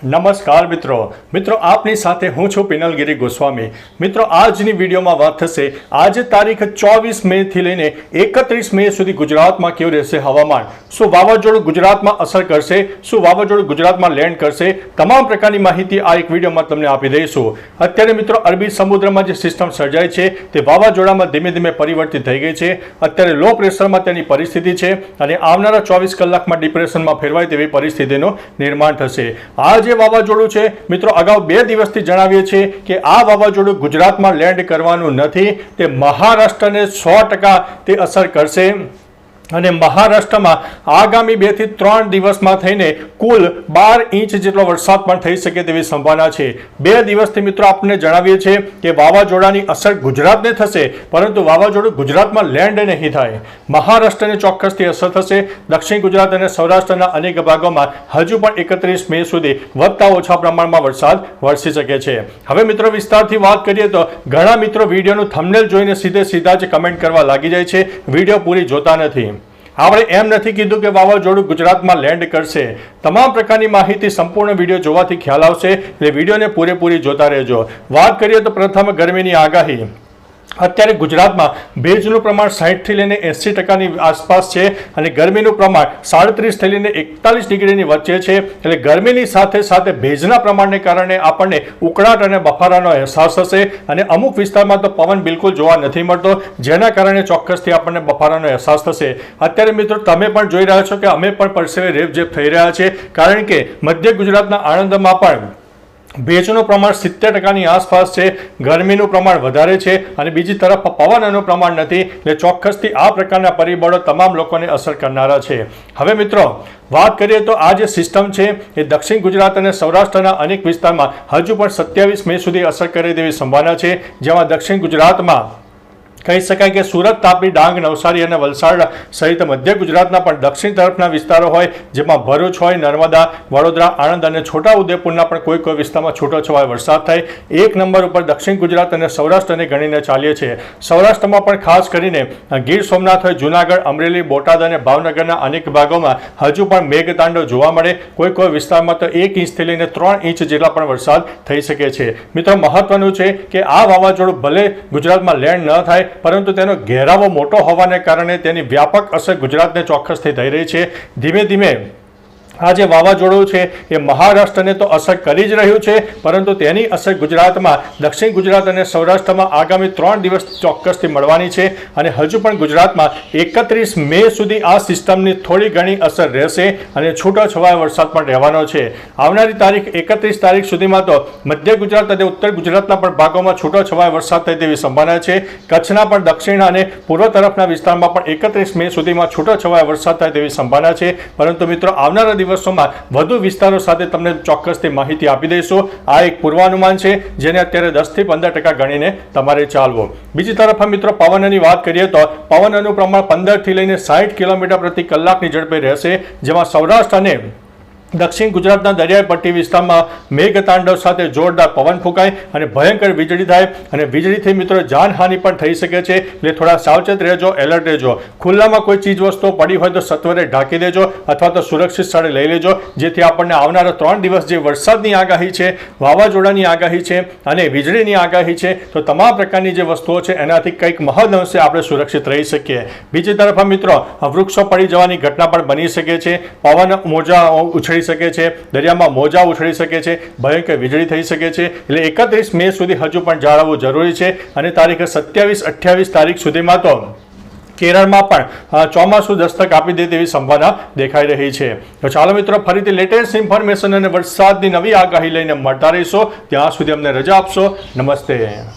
નમસ્કાર મિત્રો આપની સાથે હું છું પિનલગીરી ગોસ્વામી। મિત્રો આજની વિડીયોમાં વાત થશે આજે તારીખ 24 મે થી લઈને 31 મે સુધી ગુજરાતમાં કેવું રહેશે હવામાન, શું વાવાઝોડું ગુજરાતમાં અસર કરશે, શું વાવાઝોડું ગુજરાતમાં લેન્ડ કરશે, તમામ પ્રકારની માહિતી આ એક વિડીયોમાં તમને આપી દઈશું। અત્યારે મિત્રો અરબી સમુદ્રમાં જે સિસ્ટમ સર્જાય છે તે વાવાઝોડામાં ધીમે ધીમે પરિવર્તિત થઈ ગઈ છે। અત્યારે લો પ્રેશરમાં તેની પરિસ્થિતિ છે અને આવનારા 24 કલાકમાં ડિપ્રેશનમાં ફેરવાય તેવી પરિસ્થિતિનું નિર્માણ થશે। આ જે વાવાઝોડું છે મિત્રો અગાઉ 2 દિવસથી જણાવીએ છીએ કે આ વાવાઝોડું ગુજરાતમાં લેન્ડ કરવાનું નથી, તે મહારાષ્ટ્રને 100% તે અસર કરશે અને મહારાષ્ટ્રમાં આગામી 2 થી 3 દિવસમાં થઈને કુલ 12 ઇંચ જેટલો વરસાદ પણ થઈ શકે તેવી સંભાવના છે। 2 દિવસથી મિત્રો આપણે જણાવીએ છીએ કે વાવાઝોડાની અસર ગુજરાતને થશે, પરંતુ વાવાઝોડું ગુજરાતમાં લેન્ડ નહીં થાય, મહારાષ્ટ્રને ચોક્કસથી અસર થશે। દક્ષિણ ગુજરાત અને સૌરાષ્ટ્રના અનેક ભાગોમાં હજુ પણ 31 મે સુધી વધતા ઓછા પ્રમાણમાં વરસાદ વરસી શકે છે। હવે મિત્રો વિસ્તારથી વાત કરીએ તો ઘણા મિત્રો વિડીયોનું થંબનેલ જોઈને સીધા જ કમેન્ટ કરવા લાગી જાય છે, વિડીયો પૂરી જોતા નથી। આપણે એમ નથી કીધું કે વાવાઝોડું ગુજરાતમાં લેન્ડ કરશે, તમામ પ્રકારની માહિતી સંપૂર્ણ વિડીયો જોવાથી ખ્યાલ આવશે, એટલે વિડીયોને પૂરેપૂરી જોતા રહેજો। વાત કરીએ તો પ્રથમ ગરમીની આગાહી। અત્યારે ગુજરાતમાં ભેજનું પ્રમાણ 60 થી લઈને 80%ની આસપાસ છે અને ગરમીનું પ્રમાણ 37 થી લઈને 41 ડિગ્રીની વચ્ચે છે, એટલે ગરમીની સાથે સાથે ભેજના પ્રમાણને કારણે આપણને ઉકળાટ અને બફારાનો અહેસાસ થશે અને અમુક વિસ્તારમાં તો પવન બિલકુલ જોવા નથી મળતો, જેના કારણે ચોક્કસથી આપણને બફારાનો અહેસાસ થશે। અત્યારે મિત્રો તમે પણ જોઈ રહ્યા છો કે અમે પણ પરસેવે રેબઝેબ થઈ રહ્યા છે, કારણ કે મધ્ય ગુજરાતના આણંદમાં પણ ભેજનું પ્રમાણ 70%ની આસપાસ છે, ગરમીનું પ્રમાણ વધારે છે અને બીજી તરફ પવનનું પ્રમાણ નથી, એટલે ચોક્કસથી આ પ્રકારના પરિબળો તમામ લોકોને અસર કરનારા છે। હવે મિત્રો વાત કરીએ તો આ જે સિસ્ટમ છે એ દક્ષિણ ગુજરાત અને સૌરાષ્ટ્રના અનેક વિસ્તારમાં હજુ પણ 27 મે સુધી અસર કરે તેવી સંભાવના છે, જેમાં દક્ષિણ ગુજરાતમાં કહી શકાય કે સુરત, તાપી, ડાંગ, નવસારી અને વલસાડ સહિત મધ્ય ગુજરાતના પણ દક્ષિણ તરફના વિસ્તારો હોય, જેમાં ભરૂચ હોય, નર્મદા, વડોદરા, આણંદ અને છોટાઉદેપુરના પણ કોઈ વિસ્તારમાં છૂટોછવાયો વરસાદ થાય। 1 નંબર ઉપર દક્ષિણ ગુજરાત અને સૌરાષ્ટ્રને ગણીને ચાલીએ છીએ। સૌરાષ્ટ્રમાં પણ ખાસ કરીને ગીર સોમનાથ હોય, જૂનાગઢ, અમરેલી, બોટાદ અને ભાવનગરના અનેક ભાગોમાં હજુ પણ મેઘતાંડવ જોવા મળે, કોઈ વિસ્તારમાં તો 1 ઇંચથી લઈને 3 ઇંચ જેટલા પણ વરસાદ થઈ શકે છે। મિત્રો મહત્વનું છે કે આ વાવાઝોડું ભલે ગુજરાતમાં લેન્ડ ન થાય, પરંતુ તેનો ઘેરાવો મોટો હોવાને કારણે તેની વ્યાપક અસર ગુજરાતને ચોક્કસથી થઈ રહી છે। ધીમે ધીમે આ જે વાવાઝોડું છે એ મહારાષ્ટ્રને તો અસર કરી જ રહ્યું છે, પરંતુ તેની અસર ગુજરાતમાં દક્ષિણ ગુજરાત અને સૌરાષ્ટ્રમાં આગામી 3 દિવસ ચોક્કસથી મળવાની છે અને હજુ પણ ગુજરાતમાં 31 મે સુધી આ સિસ્ટમની થોડી ઘણી અસર રહેશે અને છૂટોછવાયો વરસાદ પણ રહેવાનો છે। આવનારી તારીખ 31 તારીખ સુધીમાં તો મધ્ય ગુજરાત અને ઉત્તર ગુજરાતના પણ ભાગોમાં છૂટોછવાયો વરસાદ થાય તેવી સંભાવના છે। કચ્છના પણ દક્ષિણ અને પૂર્વ તરફના વિસ્તારમાં પણ 31 મે સુધીમાં છૂટોછવાયો વરસાદ થાય તેવી સંભાવના છે, પરંતુ મિત્રો આવનારા દિવસોમાં વધુ વિસ્તારો સાથે તમને ચોક્કસથી માહિતી આપી દઈશું। આ એક પૂર્વાનુમાન છે, જેને અત્યારે 10 થી 15% ગણીને તમારે ચાલવો। બીજી તરફ મિત્રો પવનની વાત કરીએ તો પવનનું પ્રમાણ 15 થી લઈને 60 કિલોમીટર પ્રતિ કલાકની ઝડપે રહેશે, જેમાં સૌરાષ્ટ્ર અને દક્ષિણ ગુજરાતના દરિયાઈ પટ્ટી વિસ્તારમાં મેઘતાંડવ સાથે જોરદાર પવન ફૂંકાય અને ભયંકર વીજળી થાય અને વીજળીથી મિત્રો જાનહાનિ પણ થઈ શકે છે, એટલે થોડા સાવચેત રહેજો, એલર્ટ રહેજો। ખુલ્લામાં કોઈ ચીજ વસ્તુઓ પડી હોય તો સત્વરે ઢાંકી દેજો અથવા તો સુરક્ષિત સ્થળે લઈ લેજો, જેથી આપણને આવનારા 3 દિવસ જે વરસાદની આગાહી છે, વાવાઝોડાની આગાહી છે અને વીજળીની આગાહી છે, તો તમામ પ્રકારની જે વસ્તુઓ છે એનાથી કંઈક મહદઅંશે આપણે સુરક્ષિત રહી શકીએ। બીજી તરફ મિત્રો વૃક્ષો પડી જવાની ઘટના પણ બની શકે છે, પવન મોજા ઉછળી શકે છે, દરિયામાં મોજા ઉછળી શકે છે, ભયંકર વીજળી થઈ શકે છે, એટલે 31 મે સુધી હજુ પણ જાળવવું જરૂરી છે અને તારીખ 27-28 તારીખ સુધીમાં તો કેરળમાં પણ ચોમાસું દસ્તક આપી દે તેવી સંભાવના દેખાઈ રહી છે। તો ચાલો મિત્રો ફરીથી લેટેસ્ટ ઇન્ફોર્મેશન અને વરસાદની નવી આગાહી લઈને મળતા રહીશો, ત્યાં સુધી અમને રજા આપશો। નમસ્તે।